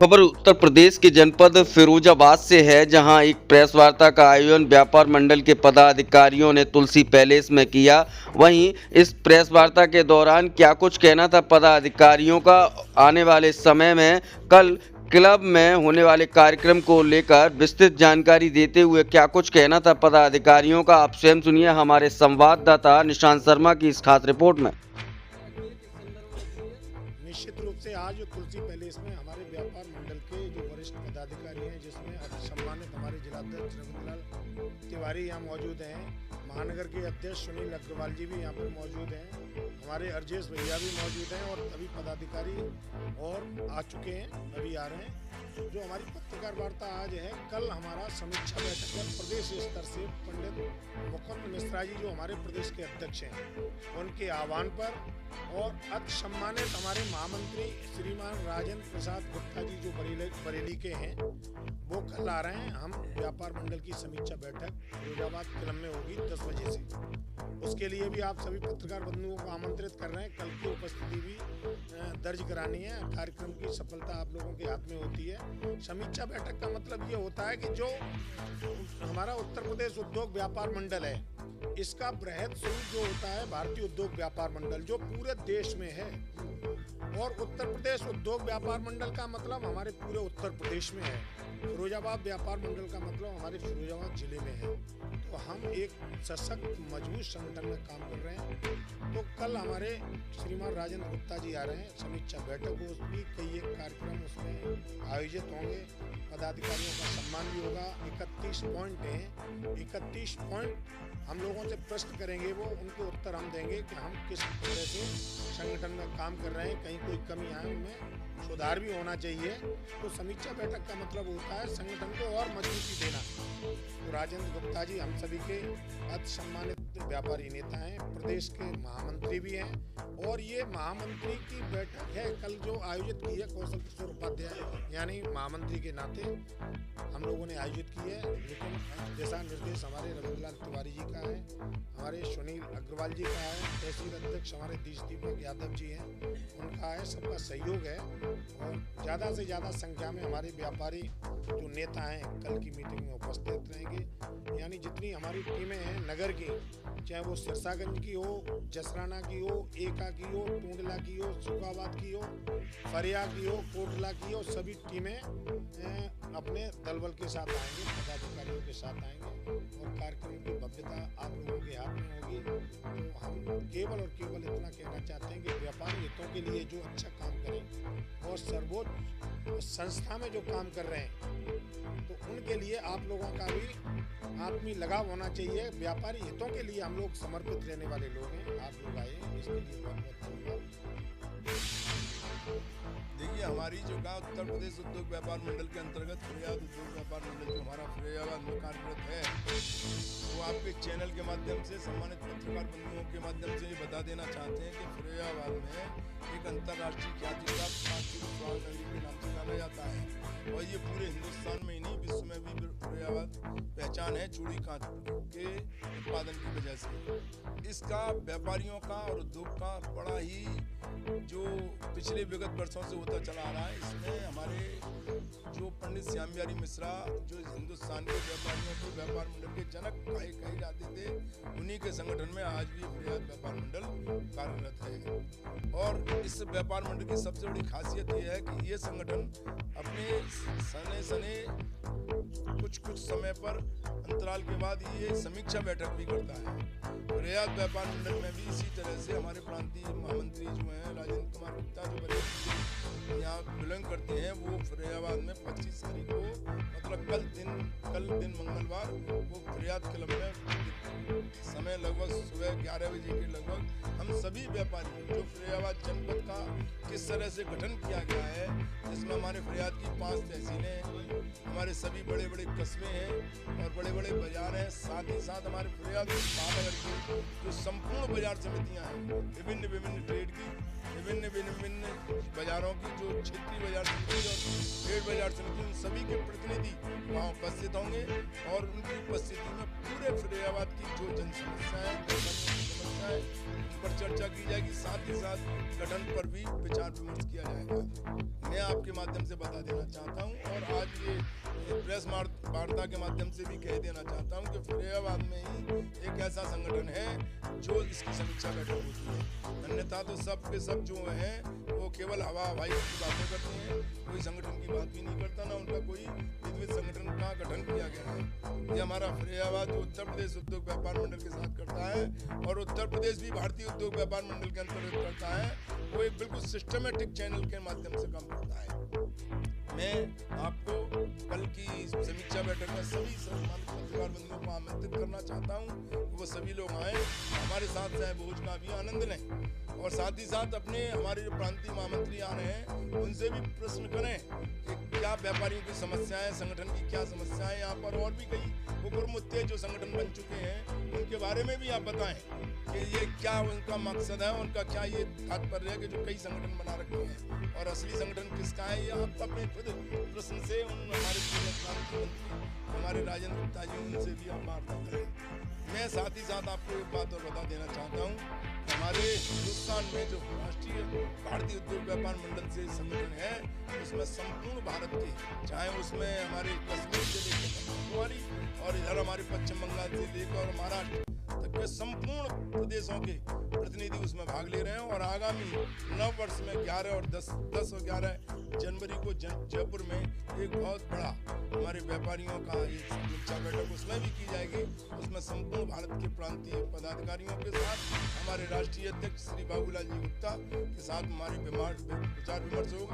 खबर उत्तर प्रदेश के जनपद फिरोजाबाद से है, जहां एक प्रेस वार्ता का आयोजन व्यापार मंडल के पदाधिकारियों ने तुलसी पैलेस में किया। वहीं इस प्रेस वार्ता के दौरान क्या कुछ कहना था पदाधिकारियों का, आने वाले समय में कल क्लब में होने वाले कार्यक्रम को लेकर विस्तृत जानकारी देते हुए क्या कुछ कहना था पदाधिकारियों का, आप स्वयं सुनिए हमारे संवाददाता निशांत शर्मा की इस खास रिपोर्ट में। निश्चित रूप से आज तुलसी पैलेस में हमारे व्यापार मंडल के जो वरिष्ठ पदाधिकारी हैं, जिसमें सम्मानित हमारे जिलाध्यक्ष रविंद्रलाल तिवारी यहाँ मौजूद हैं, महानगर के अध्यक्ष सुनील अग्रवाल जी भी यहाँ पर मौजूद हैं, हमारे अर्जेश भैया भी मौजूद हैं और सभी पदाधिकारी और आ चुके हैं, अभी आ रहे हैं। जो हमारी पत्रकार वार्ता आज है, कल हमारा समीक्षा बैठक है प्रदेश स्तर से पंडित मुकुंद मिश्रा जी जो हमारे प्रदेश के अध्यक्ष हैं, उनके आह्वान पर और अति सम्मानित हमारे महामंत्री श्रीमान राजेंद्र प्रसाद गुप्ता जी जो बरेली के हैं, वो कल आ रहे हैं। हम व्यापार मंडल की समीक्षा बैठक फिरोजाबाद क्लब में होगी 10 बजे से। उसके लिए भी आप सभी पत्रकार बंधुओं को आमंत्रित कर रहे हैं। कल की उपस्थिति भी दर्ज करानी है। कार्यक्रम की सफलता आप लोगों के हाथ में होती है। समीक्षा बैठक का मतलब ये होता है कि जो हमारा उत्तर प्रदेश उद्योग व्यापार मंडल है, इसका बृहद स्वरूप जो होता है भारतीय उद्योग व्यापार मंडल, जो पूरे देश में है, और उत्तर प्रदेश उद्योग व्यापार मंडल का मतलब हमारे पूरे उत्तर प्रदेश में है। फिरोजाबाद व्यापार मंडल का मतलब हमारे फिरोजाबाद जिले में है। तो हम एक सशक्त मजबूत संगठन में काम कर रहे हैं। तो कल हमारे श्रीमान राजेंद्र गुप्ता जी आ रहे हैं। समीक्षा बैठक होगी, कई एक कार्यक्रम उसमें आयोजित होंगे, पदाधिकारियों का सम्मान भी होगा। 31 पॉइंट हैं, 31 पॉइंट हम लोगों से प्रश्न करेंगे, वो उनके उत्तर हम देंगे कि हम किस तरह से संगठन में काम कर रहे हैं, कहीं कोई कमी है उनमें सुधार भी होना चाहिए। तो समीक्षा बैठक का मतलब होता है संगठन को और मजबूती देना। तो राजेंद्र गुप्ता जी हम सभी के अति सम्मानित व्यापारी नेता हैं, प्रदेश के महामंत्री भी हैं, और ये महामंत्री की बैठक है कल जो आयोजित की है कौशल किशोर उपाध्याय यानी महामंत्री के नाते हम लोगों ने आयोजित की है। लेकिन दिशा निर्देश हमारे रविंद्रलाल तिवारी जी का है, हमारे सुनील अग्रवाल जी का है, तहसील अध्यक्ष हमारे दीपक यादव जी हैं, उनका है, सबका सहयोग है। और ज़्यादा से ज़्यादा संख्या में हमारे व्यापारी जो नेता हैं कल की मीटिंग में उपस्थित रहेंगे। यानी जितनी हमारी टीमें हैं नगर की, चाहे वो सिरसागंज की हो, जसराना की हो, एका की हो, टूंडला की हो, सुखाबाद की हो, फरिया की हो, कोटला की हो, सभी टीमें अपने दलबल के साथ आएंगे, पदाधिकारियों के साथ आएंगे और कार्यक्रम की भव्यता आप लोगों के हाथ में होगी। तो हम केवल और केवल इतना कहना चाहते हैं कि व्यापारी हितों के लिए जो अच्छा काम करें और सर्वोच्च संस्था में जो काम कर रहे हैं, तो उनके लिए आप लोगों का भी आत्मीय लगाव होना चाहिए। व्यापारी हितों के लिए हम लोग समर्पित रहने वाले लोग हैं। आप लोग आए, इसके लिए बहुत बहुत धन्यवाद। देखिए, हमारी जो उत्तर प्रदेश उद्योग व्यापार मंडल के अंतर्गत फिरोजाबाद उद्योग व्यापार मंडल जो हमारा फिरोजाबाद में कार्यरत है, वो आपके चैनल के माध्यम से सम्मानित पत्रकार बंधुओं के माध्यम से ये बता देना चाहते हैं कि फिरोजाबाद में एक अंतर्राष्ट्रीय ख्याति प्राप्त कांची स्वाद नगरी के नाम से जाना जाता है। और ये पूरे हिंदुस्तान में ही नहीं, विश्व में भी फिरोजाबाद पहचान है चूड़ी कांच के उत्पादन की वजह से। इसका व्यापारियों का और उद्योग का बड़ा ही जो पिछले विगत वर्षों से होता चला आ रहा है। इसमें हमारे जो पंडित श्याम बिहारी मिश्रा जो हिंदुस्तान के व्यापारियों के व्यापार मंडल के जनक कहे जाते थे, उन्हीं के संगठन में आज भी फिरोजाबाद व्यापार मंडल कार्यरत है। और इस व्यापार मंडल की सबसे बड़ी खासियत ये है कि ये संगठन अपने सने कुछ समय पर अंतराल के बाद ये समीक्षा बैठक भी करता है। फिरोजाबाद व्यापार मंडल में भी इसी तरह से हमारे प्रांतीय महामंत्री जो हैं राजेंद्र कुमार गुप्ता जो बरेली यहाँ बिलोंग करते हैं, वो फिरोजाबाद में 25 तारीख को मतलब कल दिन मंगलवार वो फिरोजाबाद क्लब में समय लगभग सुबह 11 बजे के लगभग हम सभी व्यापारी जो फिरोजाबाद जनपद का किस तरह से गठन किया गया है, जिसमें हमारे फिरोजाबाद की 5 तहसीलें हैं, हमारे सभी बड़े बड़े कस्बे हैं और बड़े बड़े बाजार हैं, साथ ही साथ हमारे फिरोजाबाद महानगर की जो संपूर्ण बाजार समितियां हैं, विभिन्न ट्रेड की, विभिन्न बाजारों की जो क्षेत्रीय बाजार समिति और ट्रेड बाजार समिति, उन सभी के प्रतिनिधि वहाँ उपस्थित होंगे और उनकी उपस्थिति में पूरे फिरोजाबाद की जो जन समस्याएं, उन पर चर्चा की जाएगी, साथ ही साथ गठन पर भी विचार विमर्श किया जाएगा। मैं आपके माध्यम से बता देना चाहता हूँ और आज ये प्रेस वार्ता के माध्यम से भी कह देना चाहता हूँ कि फिरोजाबाद में ही एक ऐसा संगठन है जो इसकी समीक्षा बैठक होती है। अन्यथा तो सब के सब जो हैं वो केवल हवाई की बातें करते हैं, कोई संगठन की बात भी नहीं करता, ना उनका कोई विधिवत संगठन का गठन किया गया है। ये हमारा फिरोजाबाद जो उत्तर प्रदेश उद्योग व्यापार मंडल के साथ करता है और उत्तर प्रदेश भी भारतीय उद्योग व्यापार मंडल के अंतर्गत करता है, वो एक बिल्कुल सिस्टमेटिक चैनल के माध्यम से काम करता है। मैं आपको कल की समीक्षा बैठक में सभी सम्मानित पत्रकार बंधुओं को आमंत्रित करना चाहता हूं, वो सभी लोग आए, हमारे साथ चाहे भोज का भी आनंद लें और साथ ही साथ अपने हमारे जो प्रांतीय महामंत्री आ रहे हैं उनसे भी प्रश्न करें कि क्या व्यापारियों की समस्याएं, संगठन की क्या समस्याएं, यहाँ पर और भी कई उग्र मुद्दे जो संगठन बन चुके हैं उनके बारे में भी आप बताएं कि ये क्या उनका मकसद है, उनका क्या ये तात्पर्य है कि जो कई संगठन बना रखे हैं और असली संगठन किसका है, ये आप अपने खुद प्रश्न से उन हमारे मंत्री हमारे राजेंद्र गुप्ता जी उनसे भी आप वार्ता करें। मैं साथ ही साथ आपको एक बात और बता देना चाहता हूँ, हमारे हिंदुस्तान में जो राष्ट्रीय भारतीय उद्योग व्यापार मंडल से संगठन है उसमें संपूर्ण भारत के, चाहे उसमें हमारे कश्मीर से लेकर कन्याकुमारी और इधर हमारे पश्चिम बंगाल से लेकर महाराष्ट्र तक के संपूर्ण प्रदेशों के प्रतिनिधि उसमें भाग ले रहे हैं और आगामी नव वर्ष में 11 और 10 और 11 जनवरी को जयपुर में एक बहुत बड़ा हमारे व्यापारियों का एक समीक्षा बैठक उसमें भी की जाएगी। उसमें संपूर्ण भारत के प्रांतीय पदाधिकारियों के साथ हमारे राष्ट्रीय अध्यक्ष श्री बाबूलाल जी गुप्ता के साथ हमारे विचार विमर्श होगा।